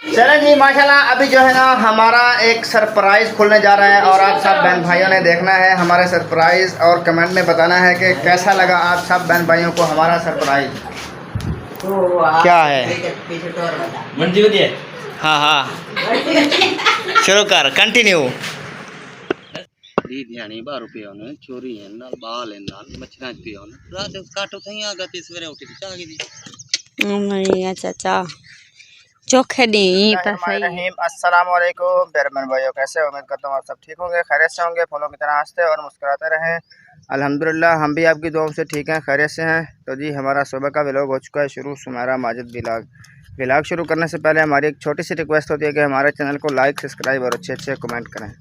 चलें जी माशाल्लाह। अभी जो है ना हमारा एक सरप्राइज़ खुलने जा रहा है और आप सब बहन भाइयों ने देखना है हमारे सरप्राइज़ और कमेंट में बताना है कि कैसा लगा आप सब बहन भाइयों को हमारा सरप्राइज़। क्या है मंडी को दिए? हाँ हाँ शुरू कर कंटिन्यू। ध्यानी 12 रुपया ने चोरी है नाल बाल है नाल मछलियां पियो ने रात काटो थई आ गती सवेरे उठ के चाह की नहीं चाचा चोखे दी तो सही। अस्सलाम वालेकुम प्यारे बहन भाइयों, कैसे हो? उम्मीद करता हूँ आप सब ठीक होंगे, खैरियत से होंगे, फलों की तरह हंसते और मुस्कुराते रहें। अल्हम्दुलिल्लाह हम भी आपकी दुआओं से ठीक हैं, खैरियत से हैं। तो जी हमारा सुबह का व्लॉग हो चुका है शुरू, सुमेरा माजिद व्लॉग शुरू करने से पहले हमारी एक छोटी सी रिक्वेस्ट होती है कि हमारे चैनल को लाइक सब्सक्राइब और अच्छे अच्छे कमेंट करें।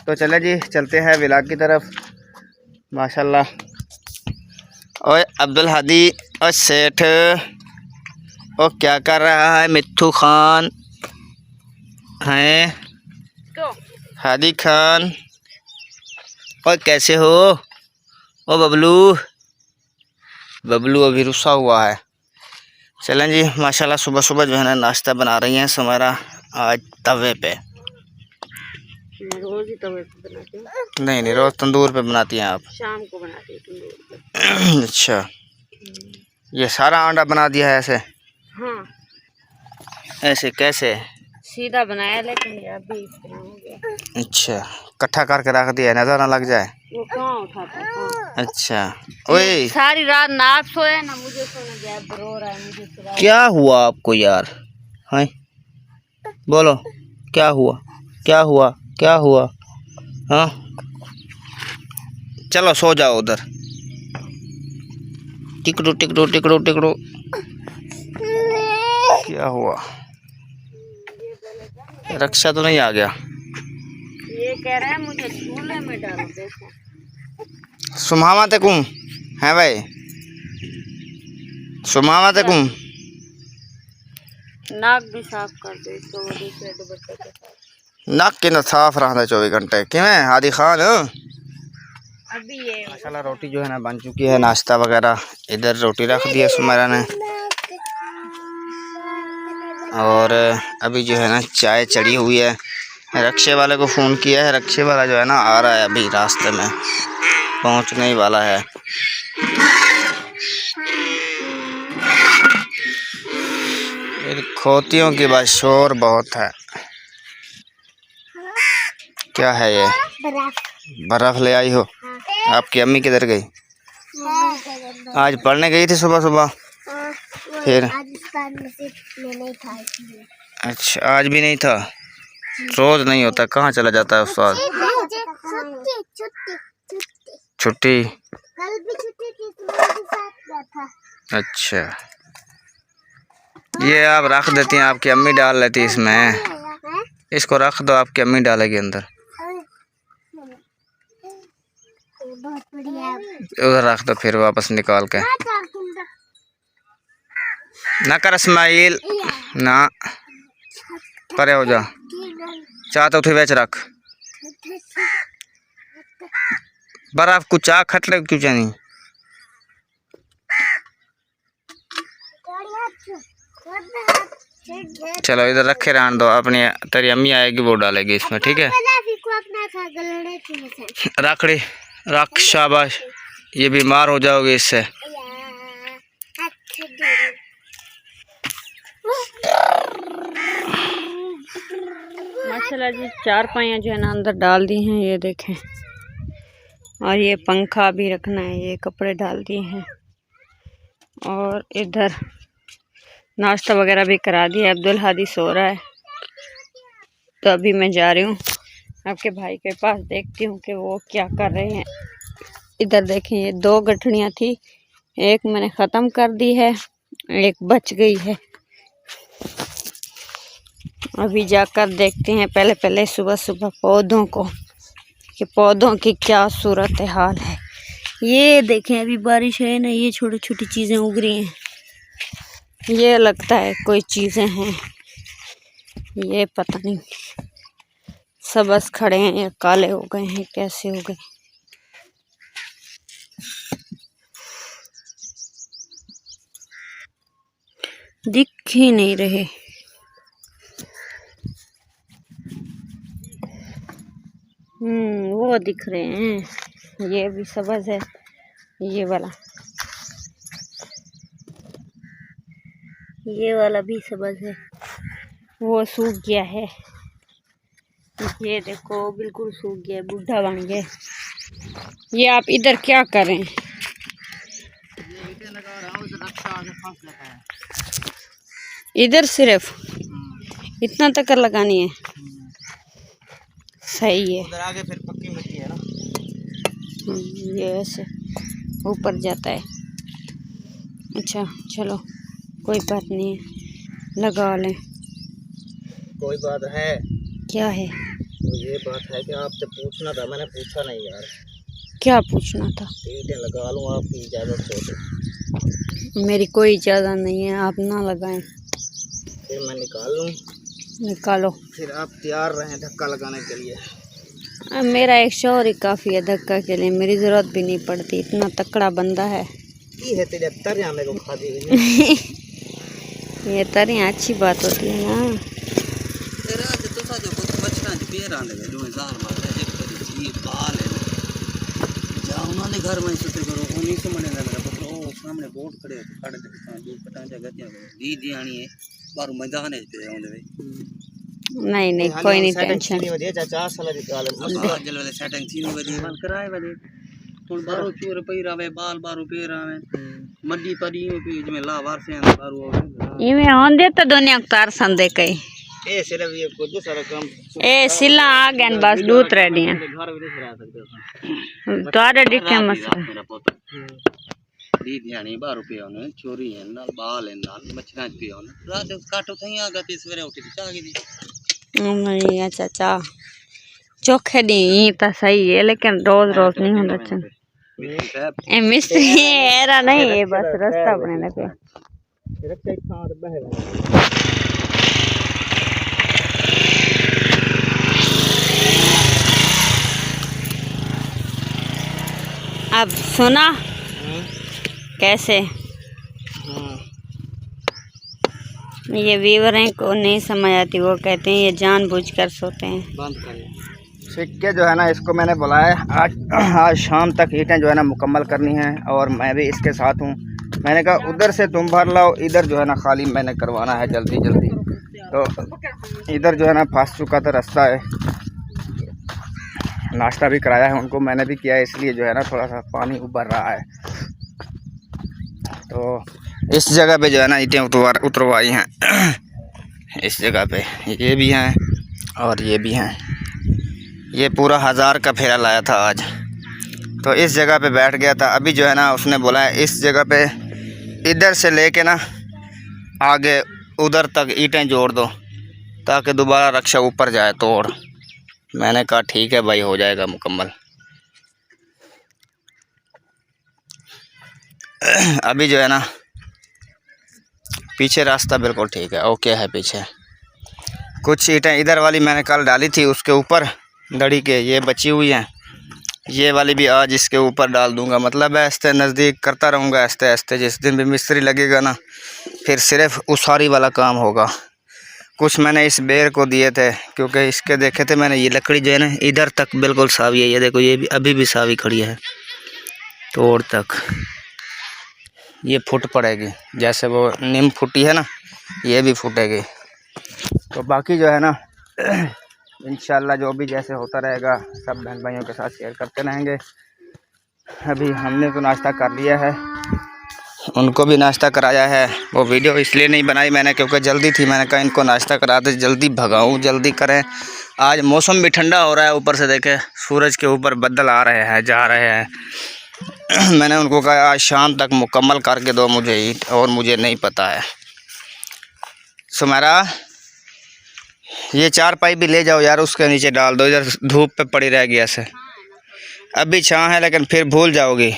तो चले जी चलते हैं व्लॉग की तरफ। माशाल्लाह। ओए अब्दुल हादी और सेठ ओ क्या कर रहा है मिट्ठू खान हैं? हादी खान और कैसे हो? ओ बबलू बबलू अभी रुसा हुआ है। चलें जी माशाल्लाह सुबह सुबह जो है ना नाश्ता बना रही हैं सुमेरा आज तवे पे। रोज ही तवे पे बनाते हैं। नहीं रोज तंदूर पे बनाती हैं आप? शाम को बनाते हैं तंदूर पे। अच्छा ये सारा आंडा बना दिया है ऐसे? हाँ ऐसे कैसे? सीधा बनाया लेकिन ये अभी इस तरह हो गया। अच्छा इकट्ठा करके रख दिया नजर ना लग जाए। वो कहाँ उठाता है? अच्छा ओए सारी रात ना आप सोए ना मुझे सोने दिया, रो रहा है मुझे सुला। क्या हुआ आपको यार? हैं बोलो क्या हुआ क्या हुआ क्या हुआ? हाँ चलो सो जाओ उधर। टिकड़ू टिकड़ू टिकड़ू टिकड़ू क्या हुआ? रक्षा तो नहीं आ गया? ये कह रहा है मुझे झूले में डालो। देखो सुमावा ते कुम है भाई सुमावा ते कुम नाक भी साफ कर दे इसको वजह से दुपट्टे के साथ। नाक के न साफ रहा 24 घंटे किमें हादी खान। अभी ये माशाल्लाह रोटी जो है ना बन चुकी है, नाश्ता वगैरह इधर रोटी रख दी है सुमेरा ने और अभी जो है ना चाय चढ़ी हुई है। रक्षे वाले को फ़ोन किया है, रक्षे वाला जो है ना आ रहा है अभी रास्ते में पहुंचने ही वाला है। खोतियों की बस शोर बहुत है। क्या है ये? बर्फ ले आई हो? आपकी अम्मी किधर गई? आज पढ़ने गई थी सुबह सुबह? फिर अच्छा आज भी नहीं था? रोज नहीं होता, कहाँ चला जाता है उस्ताद? छुट्टी? अच्छा ये आप रख देती हैं, आपकी अम्मी डाल लेती इसमें। इसको रख दो, आपकी अम्मी डालेगी अंदर। उधर रख दो फिर वापस निकाल के। ना कर इस्माइल ना परे हो जा। चाह तो उठे बेच रख बर्फ कुछ चाह खटले क्यों नहीं? चलो इधर रखे रहने दो, अपनी तेरी अम्मी आएगी वो डालेगी इसमें, ठीक है? रखड़ी रख शाबाश, ये बीमार हो जाओगे इससे। माशाल्लाह जी 4 पाइयाँ जो है ना अंदर डाल दी हैं, ये देखें। और ये पंखा भी रखना है, ये कपड़े डाल दिए हैं और इधर नाश्ता वगैरह भी करा दिया। अब्दुल हादी सो रहा है तो अभी मैं जा रही हूँ आपके भाई के पास, देखती हूँ कि वो क्या कर रहे हैं। इधर देखें ये 2 गठड़ियाँ थी, एक मैंने ख़त्म कर दी है, एक बच गई है। अभी जाकर देखते हैं पहले पहले सुबह सुबह पौधों को कि पौधों की क्या सूरत हाल है। ये देखें अभी बारिश है ना, ये छोटी छोटी चीज़ें उग रही हैं, ये लगता है कोई चीज़ें हैं, ये पता नहीं सब बस खड़े हैं या काले हो गए हैं, कैसे हो गए। दिख ही नहीं रहे। वो दिख रहे हैं, ये भी सब्ज है, ये वाला भी सब्ज है, वो सूख गया है। ये देखो बिल्कुल सूख गया, बूढ़ा बन गया। ये आप इधर क्या करें? इधर सिर्फ इतना तक लगानी है, सही है। उधर आगे फिर पक्की मिट्टी है ना, ये ऐसे ऊपर जाता है। अच्छा चलो कोई बात नहीं है, लगा लें। कोई बात है? क्या है? तो ये बात है कि आपसे पूछना था, मैंने पूछा नहीं यार। क्या पूछना था? ईंटें लगा लूँ आपकी इजाज़त हो तो? मेरी कोई इजाज़त नहीं है, आप ना लगाएं। फिर मैं निकाल लूँ? निकालो। फिर आप तैयार रहें धक्का लगाने के लिए। मेरा एक शौहर ही काफ़ी है धक्का के लिए, मेरी ज़रूरत भी नहीं पड़ती, इतना तकड़ा बंदा है। ये तेरे तरियां मेरे को खा दी ये तरियां अच्छी बात होती है ना। घर में सुते करो उन्हीं से मने लग रहा है। ओ सामने बोट खड़े काट दे दूर पटां जगह दी दियानी है बाहर मैदान है पे आंदे वे। नहीं कोई नहीं टेंशन। नहीं वदे चाचा साला निकाल मस्त जल वाले सेटिंग थी वदे मन कराए वदे थोड़ बारो चूर पई रावे बाल बारो पे रावे मड्डी परी पे में ला वार से बारो इमे होंदे तो दुनिया तार संदे कई ए सिर्फ ये कुछ सारा काम ए सिला आ गन बस दूत रेडी है घर विदेश रह सकते हो तोरे दिखे मसला दी दियानी 12 रुपए होने चोरी है ना बाल है ना मछरा पे होने रात काटो थई आगा ते सवेरे उठ के चाह दी नहीं चाचा चोखे दी तो सही है लेकिन रोज रोज नहीं होता चल ए मिस्त्री एरा नहीं है बस रास्ता बने लगे रखते खां बहेगा। अब सुना कैसे ये वीवर को नहीं समझ आती, वो कहते हैं ये जानबूझकर सोते हैं। बंद करिए। सिक्के जो है ना इसको मैंने बुलाया आज शाम तक ईंटें जो है ना मुकम्मल करनी है और मैं भी इसके साथ हूँ। मैंने कहा उधर से तुम भर लाओ, इधर जो है ना खाली मैंने करवाना है जल्दी जल्दी। तो इधर जो है ना फंस चुका था रास्ता है, नाश्ता भी कराया है उनको मैंने भी किया है, इसलिए जो है ना थोड़ा सा पानी उबर रहा है। तो इस जगह पे जो है ना ईंटें उतरवाई हैं इस जगह पे, ये भी हैं और ये भी हैं। ये पूरा 1000 का फेरा लाया था आज, तो इस जगह पे बैठ गया था। अभी जो है ना उसने बोला है इस जगह पे इधर से लेके ना आगे उधर तक ईंटें जोड़ दो ताकि दोबारा रक्षा ऊपर जाए तोड़। मैंने कहा ठीक है भाई, हो जाएगा मुकम्मल। अभी जो है ना पीछे रास्ता बिल्कुल ठीक है, ओके है। पीछे कुछ ईंटें इधर वाली मैंने कल डाली थी उसके ऊपर दड़ी के, ये बची हुई हैं। ये वाली भी आज इसके ऊपर डाल दूंगा, मतलब ऐसे नज़दीक करता रहूँगा ऐसे ऐसे। जिस दिन भी मिस्त्री लगेगा ना फिर सिर्फ उसारी वाला काम होगा। कुछ मैंने इस बेर को दिए थे क्योंकि इसके देखे थे मैंने, ये लकड़ी जो है ना इधर तक बिल्कुल सावी है। ये देखो ये भी अभी भी सावी खड़ी है, तोड़ तक ये फुट पड़ेगी। जैसे वो नीम फूटी है ना ये भी फूटेगी। तो बाकी जो है ना इंशाल्लाह जो भी जैसे होता रहेगा सब बहन भाइयों के साथ शेयर करते रहेंगे। अभी हमने तो नाश्ता कर लिया है, उनको भी नाश्ता कराया है। वो वीडियो इसलिए नहीं बनाई मैंने क्योंकि जल्दी थी, मैंने कहा इनको नाश्ता करा दे जल्दी भगाऊँ जल्दी करें। आज मौसम भी ठंडा हो रहा है, ऊपर से देखे सूरज के ऊपर बादल आ रहे हैं जा रहे हैं। मैंने उनको कहा आज शाम तक मुकम्मल करके दो मुझे ईंट, और मुझे नहीं पता है। सुमेरा ये 4 पाई भी ले जाओ यार, उसके नीचे डाल दो, इधर धूप पे पड़ी रहेगी ऐसे। अभी छां है लेकिन फिर भूल जाओगी।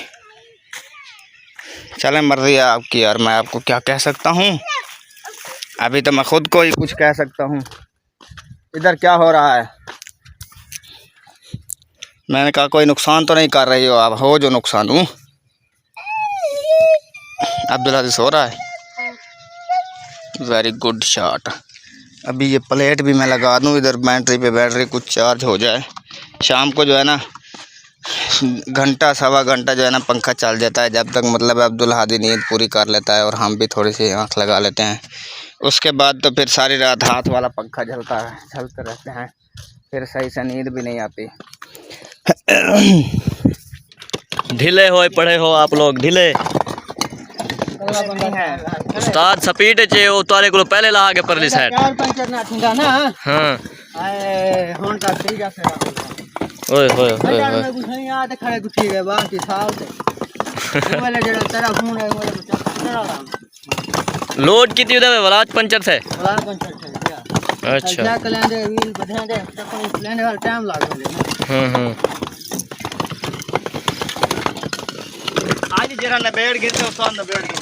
चलें मर्जी है आपकी यार, मैं आपको क्या कह सकता हूँ। अभी तो मैं खुद को ही कुछ कह सकता हूँ। इधर क्या हो रहा है? मैंने कहा कोई नुकसान तो नहीं कर रही हो आप, हो जो नुकसान हूँ। अब्दुल सो रहा है, वेरी गुड शॉट। अभी ये प्लेट भी मैं लगा दूँ इधर, बैटरी पे बैटरी कुछ चार्ज हो जाए शाम को जो है ना घंटा सवा घंटा जो है ना पंखा चल जाता है, जब तक मतलब अब्दुल हादी नींद पूरी कर लेता है और हम भी थोड़ी सी आँख लगा लेते हैं। उसके बाद तो फिर सारी रात हाथ वाला पंखा चलते रहते हैं, फिर सही से नींद भी नहीं आती। ढीले हो पड़े हो आप लोग, ढीले उस्ताद स्पीड चे उतारे को पहले ला के परली साइड। हां हुन का ठीक है फिर ओए होए कुछ नहीं याद खड़े कुछ गए बात के साथ वो वाला जेड़ा तेरा फोन है वो लोड कितनी उधर वलाज पंचर थे। पंचर थे अच्छा क्या कलेंदे व्हील बढ़ा दे तक प्लान वाला टाइम लागले। आज जरा न बैठ गए तो उस्ताद न बैठ गए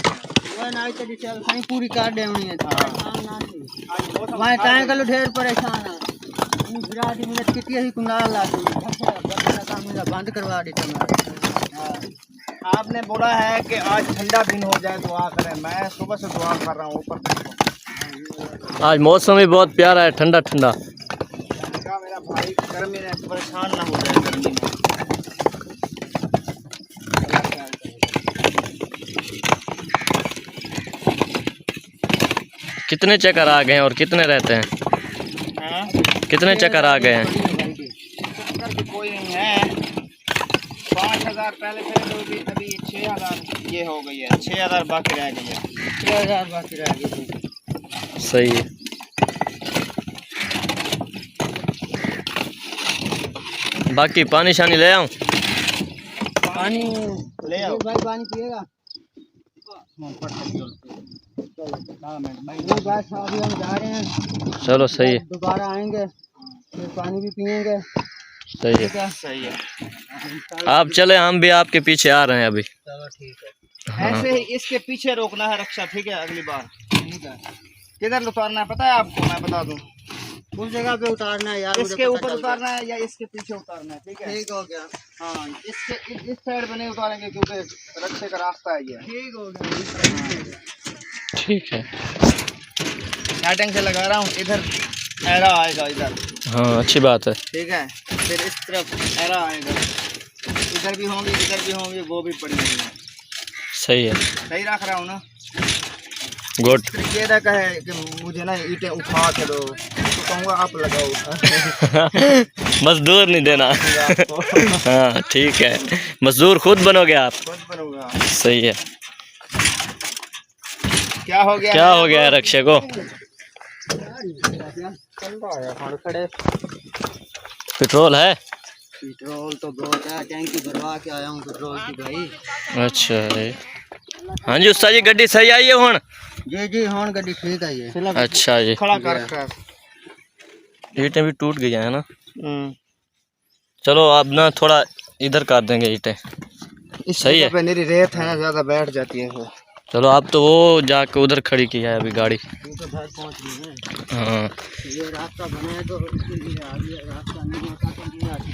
वो ना तो चल सही पूरी काट देवनी है। हां मैं काहे कलो ढेर परेशान है गुजराती मिनट कितनी ही कुंडाल लाती काम मेरा बंद करवा देता मैं। आपने बोला है कि आज ठंडा दिन हो जाए दुआ करें, मैं सुबह से दुआ कर रहा हूँ ऊपर। आज मौसम भी बहुत प्यारा है, ठंडा ठंडा। मेरा भाई गर्मी में परेशान ना हो जाए गर्मी में। कितने चक्कर आ गए हैं और कितने रहते हैं? कितने चक्कर आ गए हैं? कोई नहीं है, 5000 पहले थे तो अभी 6000 ये हो गई है, 6000 बाकी रह गई है, 6000 बाकी रह गई। सही है। बाकी पानी शानी ले आऊं? पानी ले आओ भाई, पानी पिएगा? अभी हम जा रहे हैं, चलो सही है, दोबारा आएंगे फिर पानी भी पिएंगे। सही है, सही है। आप चले, हम भी आपके पीछे आ रहे हैं अभी। चलो ठीक है। हाँ। ऐसे ही इसके पीछे रोकना है रक्षा, ठीक है? अगली बार ठीक है। किधर उतारना है पता है आपको? मैं बता दूं, उस जगह पे उतारना है यार, इसके ऊपर उतारना है या इसके पीछे उतारना है, ठीक है? ठीक हो गया। हाँ इसके इस साइड में नहीं उतारेंगे क्योंकि रक्षे का रास्ता है ये। ठीक हो गया, ठीक है। स्टार्टिंग से लगा रहा हूँ, इधर एरा आएगा इधर। हाँ अच्छी बात है, ठीक है। फिर इस तरफ एरा आएगा, इधर भी होंगे वो भी पड़ी हुई है। सही है, सही रख रहा हूँ ना? गुड। ये ना कहे कि मुझे ना ईंटें उठा के दो, तो कहूँगा आप लगाओ। मजदूर नहीं देना। हाँ ठीक है, मजदूर खुद बनोगे आप? खुद बनूंगा। सही है। क्या हो गया? क्या हो गया है रक्षे को? पेट्रोल है? पेट्रोल तो बहुत है, टैंकी भरवा के आया हूँ पेट्रोल की भाई। अच्छा हाँ जी उस्ताद जी, गड्डी सही आई है हुण? जी हुण गड्डी ठीक है ये। अच्छा जी, खड़ा कर। ईंटें भी टूट गई है ना? चलो अब ना थोड़ा इधर कर देंगे ईंटें। सही है। मेरी रेत है ना ज्यादा बैठ जाती है वो। चलो आप तो वो जाके उधर खड़ी की है अभी गाड़ी। तो भाई पहुंच गए हैं। हाँ ये रास्ता बना है तो इसके लिए आ गया, रास्ता नहीं होता तो नहीं आती।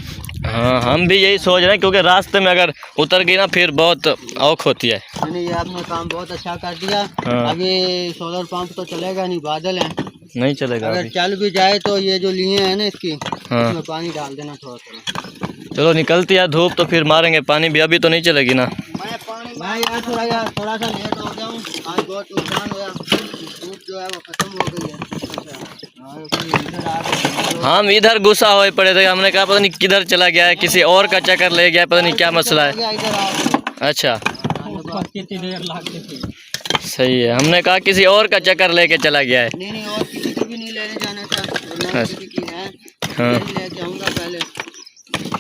हाँ हम भी यही सोच रहे हैं, क्योंकि रास्ते में अगर उतर गई ना फिर बहुत औख होती है। नहीं ये आपने काम बहुत अच्छा कर दिया। हाँ। अभी सोलर पंप तो चलेगा नहीं, बादल है, नहीं चलेगा अगर अभी। चल भी जाए तो ये जो लिए हैं ना इसकी, हाँ। इसमें पानी डाल देना थोड़ा थोड़ा। चलो निकलती है धूप तो फिर मारेंगे पानी भी, अभी तो नहीं चलेगी ना। मैं यार थोड़ा सा लेट हो गया हूँ, आज बहुत नुकसान हुआ, धूप जो है वो खत्म हो गई है। हम इधर गुस्सा हो पड़े थे, हमने कहा पता नहीं किधर चला गया है, किसी और का चक्कर ले गया, पता नहीं क्या मसला है। अच्छा सही है, हमने कहा किसी और का चक्कर लेके चला गया है। नहीं और किसी को भी नहीं लेने जाना था, किसी की है। हाँ ले जाऊंगा पहले।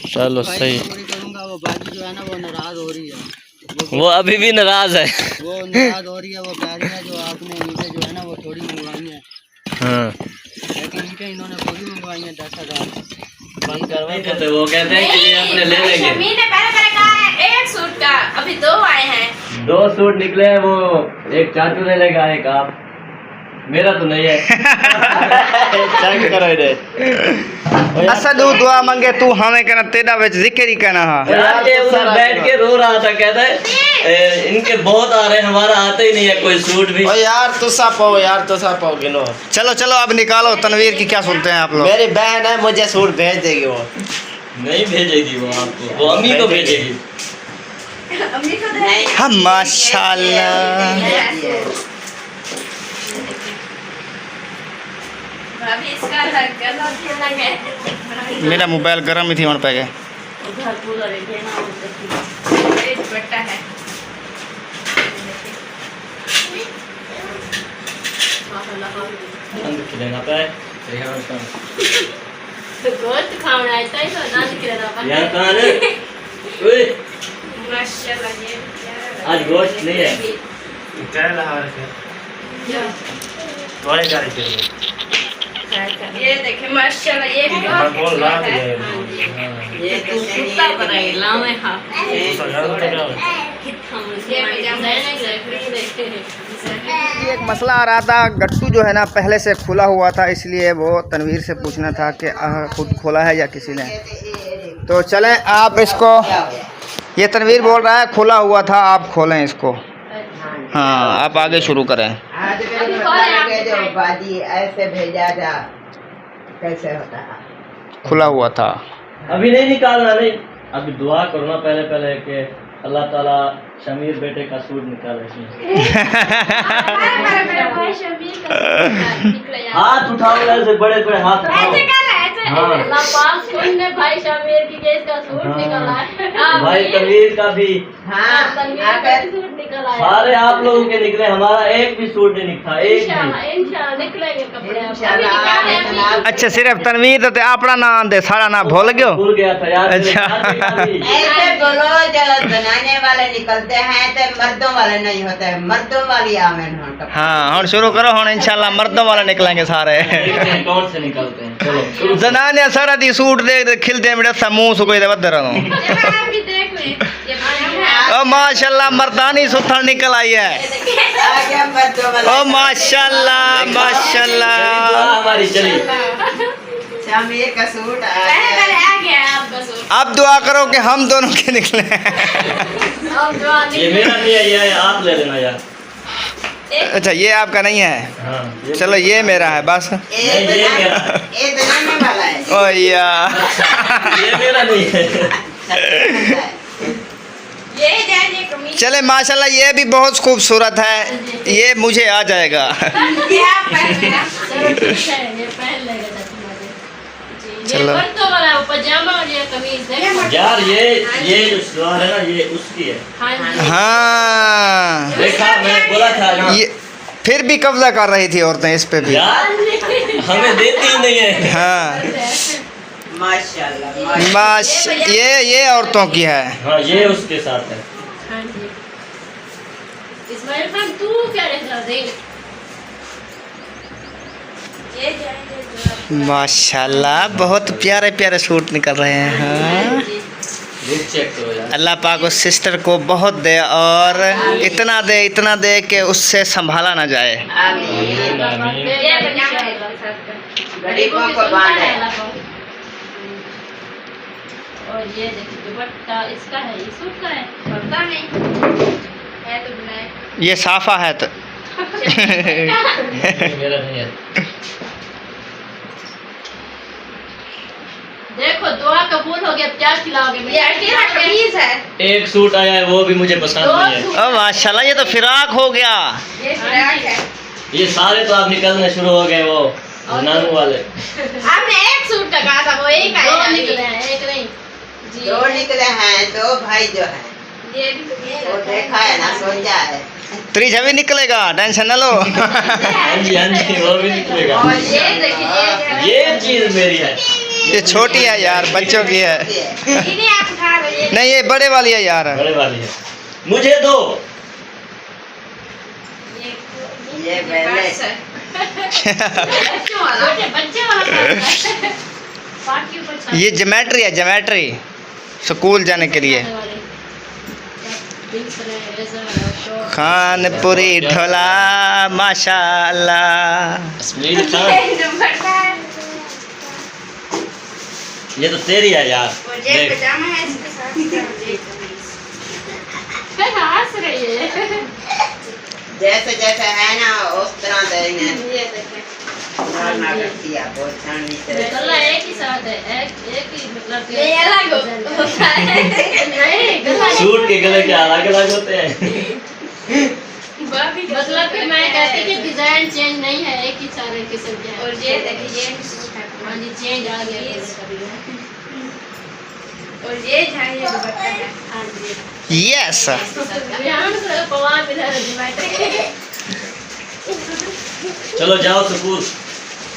चलो सही। पूरी करूंगा, वो बाजी जो है ना वो नाराज हो रही है, वो अभी भी नाराज है। वो नाराज हो रही है, वो कह रही है जो आपने ईंटें जो है ना वो थोड़ी मंगवाई है। हाँ लेकिन ईंटें इन्होंने पूरी मंगवाई है 10,000। बंद करवा देते, वो कहते हैं कि ये अपने ले लेंगे। महीने पहले कहा है 1 सूट का, अभी 2 आए हैं। 2 सूट निकले हैं, वो एक चाचू ले लेगा, एक आप, मेरा तो नहीं है। चेक करो इधर। असद दुआ मांगे तू हमें कहना, तेरा विच जिक्र ही कहना। हां यार ये उधर बैठ के रो रहा था, कहता है इनके बहुत आ रहे हैं, हमारा आता ही नहीं है कोई सूट भी। ओ यार तुसा पाओ गिनो। चलो अब निकालो, तनवीर की क्या सुनते हैं आप लोग? मेरी बहन है, मुझे सूट भेज देगी वो। नहीं भेजेगी वो आपको, वो अम्मी को भेजेगी। हाँ माशाल्लाह। मेरा मोबाइल गर्म ही थी वहाँ पे गए। खिलेना पे गोश्त खाना है तो ना निकलेगा यार कहाँ है? ओए, माशाल्लाह ये आज गोश्त नहीं है। ये देखिए माशाल्लाह ये भी ये तो कुत्ता बनाई लावे हां एक मसला आ रहा था, गट्टू जो है ना पहले से खुला हुआ था, इसलिए वो तनवीर से पूछना था कि खुद खोला है या किसी ने। तो चलें आप इसको, ये तनवीर बोल रहा है खुला हुआ था, आप खोलें इसको। हाँ आप आगे शुरू करें। जो बाजी ऐसे भेजा जा कैसे होता है? खुला हुआ था। अभी नहीं निकालना, नहीं अभी दुआ करो ना पहले पहले कि अल्लाह ताला शमीर बेटे का सूट निकाले इसमें। हाथ उठाओ, ऐसे बड़े बड़े हाथ उठाओ। भाई शमीर की केस का सूट निकला है, भाई तनवीर का भी, हाँ सूट निकला है। सारे आप लोगों के निकले, हमारा एक भी सूट नहीं निकला, एक भी। इंशाल्लाह निकलेंगे कपड़े अब। अच्छा सिर्फ तनवीर तो अपना नाम दे, सारा नाम भूल गयो। भूल गया था यार। अच्छा। ऐसे बोलो, जो बनाने वाले निकलते हैं तो मर्दों वाले नहीं होते हैं, मर्दों वाली आमेन हो। हाँ हम शुरू करो हम इंशाल्लाह मर्दों वाले निकलेंगे सारे। कौन से निकलते हैं? चलो शुरू। जनाने सारा दी सूट दे खिलते मेरे समूह सुकोई दे बदर रहो। ओ माशाल्लाह मर्दानी सुथन निकल आई है। आगे मर्दों वाले। ओ माशाल्लाह माशाल्लाह। हमारी चली। शमीर का सूट आ पहले गया। आ गया आपका सूट। अब दुआ करो कि हम दोनों के निकले। अब दुआ ये मेरा नहीं है, ये आप ले लेना यार। अच्छा ये आपका नहीं है, हाँ, चलो ये मेरा है बस। ये बनाने वाला है। ओ यार ये मेरा नहीं है। ये जाने कमीज चले माशाल्लाह ये भी बहुत खूबसूरत है, ये मुझे आ जाएगा। ये आप पहन लेना। चलो ठीक है, ये पहन लेगा तुम्हारे। जी, ये चलो। मर्दों वाला पजामा और ये कमीज है। यार ये जो सलवार है ना, ये उसकी है। हाँ जी। हाँ देखा, मैं बोला था ना। ये फिर भी कब्जा कर रही थी औरतें इस पे भी। यार हमें देती ही नहीं है। हाँ माशाल्लाह माश ये औरतों की है। हाँ ये उसके साथ है। हाँ जी। इस्माइल खान तू क्या रहता है? ये जाएंगे जो माशाल्लाह बहुत प्यारे प्यारे सूट निकल रहे हैं। हाँ लुक चेक करो यार। अल्लाह पाक उस सिस्टर को बहुत दे और इतना दे कि उससे संभाला ना जाए। ये पजामा है गरीबों को बांधे। और ये देखिए दुपट्टा इसका है, ये सूट का है, पता नहीं है तो बनाए। ये साफा है तो ये मेरा नहीं है। देखो दुआ कबूल हो गया, क्या खिलाओगे? ये अकेला कमीज है। एक सूट आया है, वो भी मुझे पसंद नहीं है। ओ माशाल्लाह ये तो फिराक हो गया। ये फ्रॉक है। ये सारे तो आप निकलने शुरू हो गए, वो नानू वाले। आपने एक सूट का कहा था, वो एक आया। दो निकले हैं, एक नहीं जी। दो निकले हैं, दो भाई जो है ये भी वो देखा है ना, सोचा है। त्रिजा भी निकलेगा, टेंशन न लो। हाँ जी हाँ जी, वो भी निकलेगा। और ये देखिए ये चीज मेरी है। ये छोटी है यार, बच्चों की है। इन्हें आप उठा लो। ये नहीं ये बड़े वाली है यार। बड़े वाली है, मुझे दो। ये पहले बच्चों वाला बच्चे वाला बाकी ऊपर छत ये ज्योमेट्री है, ज्योमेट्री स्कूल जाने के लिए। खानपुरी ढोला माशाल्लाह। कश्मीर खान, ये तो तेरी है यार। देख पजामा है इसके साथ हंस रही है। जैसे जैसे है ना उस तरह देंगे। ये देखें और ना करती है बहुत छाननी से गला एक ही साथ है, एक ही मतलब ये अलग होता है। नहीं गला सूट के गले क्या अलग अलग होते हैं? मतलब कि मैं कहती कि डिजाइन चेंज नहीं है, एक ही सारे किस्म के हैं। और ये देखिए हाँ जी चेंज आ गया कभी। और ये झाड़ी दुपट्टा है हाँ जी यस ध्यान से पवान इधर डिवाइड चलो जाओ स्कूल,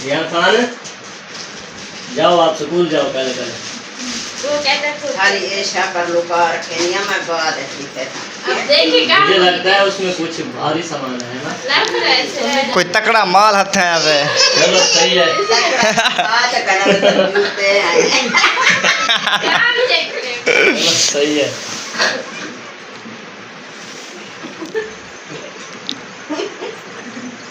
यहाँ खान जाओ, आप स्कूल जाओ पहले पहले। वो कहता है खाली ऐसा कर लो का रखेनिया में बात है ठीक है। अब देखिए क्या मुझे लगता है उसमें कुछ भारी सामान है ना। लग रहा है कोई तकड़ा माल हाथ है अबे। चलो सही है। बात करना तो जूते हैं क्या भी देखते हैं। चलो सही है।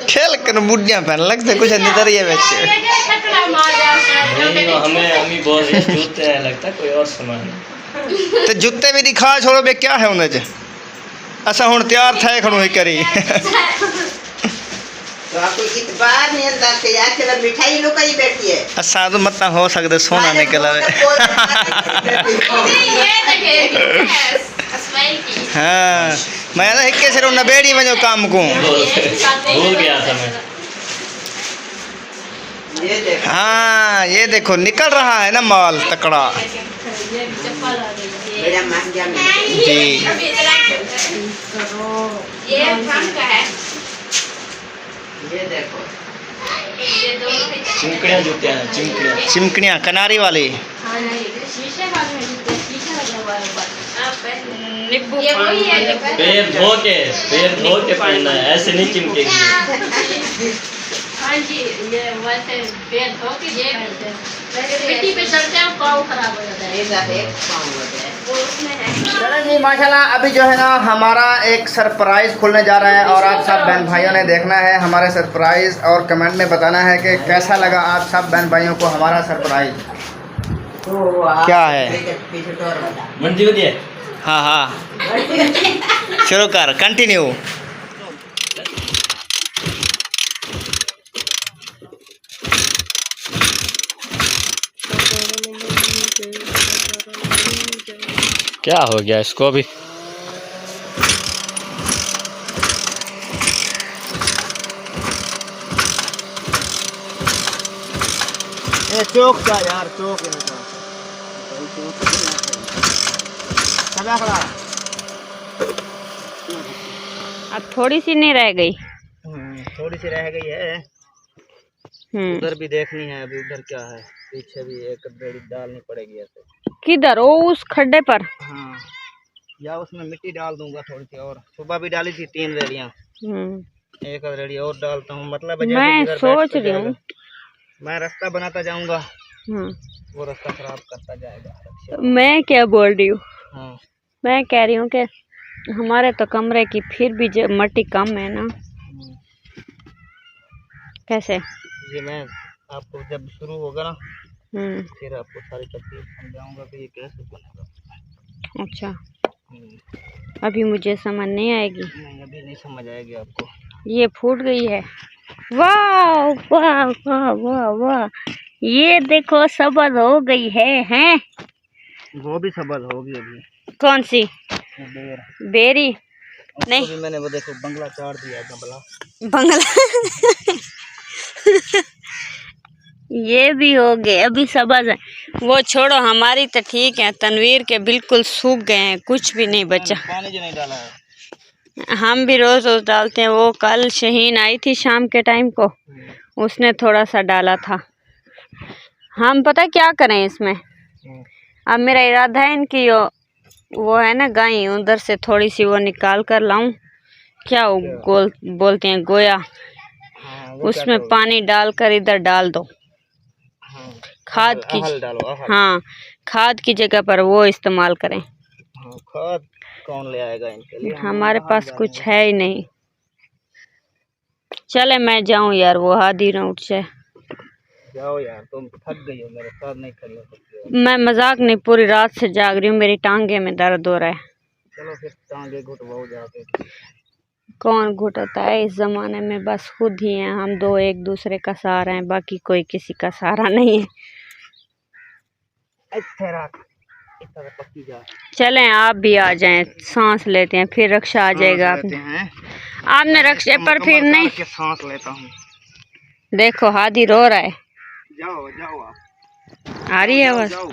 खेल कर बुढ़िया पहन लगते कुछ नितर ये बच्चे। टकरा मार जाता नहीं तो हमें बहुत ही जूते हैं, लगता है कोई और सामान है। तो जूते भी दिखा छोड़ो बे क्या है उन्हें अच्छा हूँ तैयार थे खड़ू ही करी तो आपको इतबार नहीं अंदर के यार चलो मिठाई लो कहीं बैठी है अच्छा तो मत हो सकते सोना निकला ये देखिए स्माइल की हाँ मैं ना हिक्के से नबेड़ी में जो काम को भूल गया था मैं। ये देखो हाँ ये देखो निकल रहा है ना माल तकड़ा ये चप्पल आ गई बड़ा महंगा मिलता जी। ये फ्रंट का है, ये देखो ये दोनों ही चिमकड़ियाँ जूते हैं, चिमकड़ियाँ। चिमकड़ियाँ कनारी वाली। हाँ नहीं शीशे का है, शीशा लगा हुआ है ऊपर। आप पहले ये वही है जो पैर धो के पहनना है, ऐसे नहीं चिमकेगी। हाँ जी ये वैसे पैर धो के ये पहनते हैं, मिट्टी पे चलते हैं पाँव खराब हो जाता है। ऐसा एक काम होता है वो उसमें है चलो जी माशाल्लाह अभी जो है ना हमारा एक सरप्राइज खुलने जा रहा है और आप सब बहन भाइयों ने देखना है हमारे सरप्राइज और कमेंट में बताना है कि कैसा लगा आप सब बहन भाइयों को हमारा सरप्राइज। तो आप क्या है? पीछे तो और बता मंजी होती है। हाँ हाँ शुरू कर कंटिन्यू। क्या हो गया इसको अभी? चौक का यार चौक अब थोड़ी सी नहीं रह गई। थोड़ी सी रह गई है। उधर भी देखनी है अभी उधर क्या है पीछे भी एक बेड़ी डालनी पड़ेगी ऐसे। किधर? ओ उस खड्डे पर। हाँ या उसमें मिट्टी डाल दूंगा थोड़ी सी और सुबह भी डाली थी 3 रेड़ियाँ एक रेड़ी और डालता हूँ मतलब मैं सोच रही हूँ मैं रास्ता बनाता जाऊंगा वो रास्ता खराब करता जाएगा। मैं क्या बोल रही हूँ, हाँ मैं कह रही हूँ कि हमारे तो कमरे की फिर भी मट्टी कम है ना। कैसे ये मैं आपको जब शुरू होगा ना फिर आपको सारी तकलीफ समझाऊंगा कि ये कैसे बनेगा। अच्छा अभी मुझे समझ नहीं आएगी। नहीं अभी नहीं समझ आएगी आपको। ये फूट गई है। वाह वाह वाह वाह वाह ये देखो सबज हो गई है हैं। वो भी सबज होगी अभी। कौन सी? बेरी नहीं भी मैंने वो देखो बंगला चाड़ दिया बंगला ये भी हो गए अभी सबज है। वो छोड़ो हमारी तो ठीक है, तनवीर के बिल्कुल सूख गए हैं, कुछ भी नहीं बचा। पानी जो नहीं डाला है हम भी रोज रोज डालते हैं। वो कल शहीन आई थी शाम के टाइम को, उसने थोड़ा सा डाला था। हम पता क्या करें इसमें, अब मेरा इरादा है इनकी वो है ना गाय, उधर से थोड़ी सी वो निकाल कर लाऊं। क्या वो गोल बोलते हैं गोया, उसमें पानी डालकर इधर डाल दो। खाद की हाँ खाद की जगह पर वो इस्तेमाल करें। खाद कौन ले आएगा इनके लिए? हमारे पास कुछ है ही नहीं। चले मैं जाऊं यार, वो हादी न उठ जाए। जाओ यार, तुम थक गई हो, मेरे साथ नहीं खड़ी हो सकती। मैं मजाक नहीं, पूरी रात से जाग रही हूँ, मेरी टांगे में दर्द हो रहा है। चलो फिर टांगे घुटवाओ जाके। कौन घुटता है इस जमाने में, बस खुद ही हैं हम दो, एक दूसरे का सहारा है, बाकी कोई किसी का सहारा नहीं है। चलें आप भी आ जाएं, सांस लेते हैं, फिर रक्षा आ जाएगा। आपने रक्षे पर फिर नहीं सांस लेता हूँ। देखो हादी रो रहा है। जाओ जाओ आप, आ रही है बस। जाओ।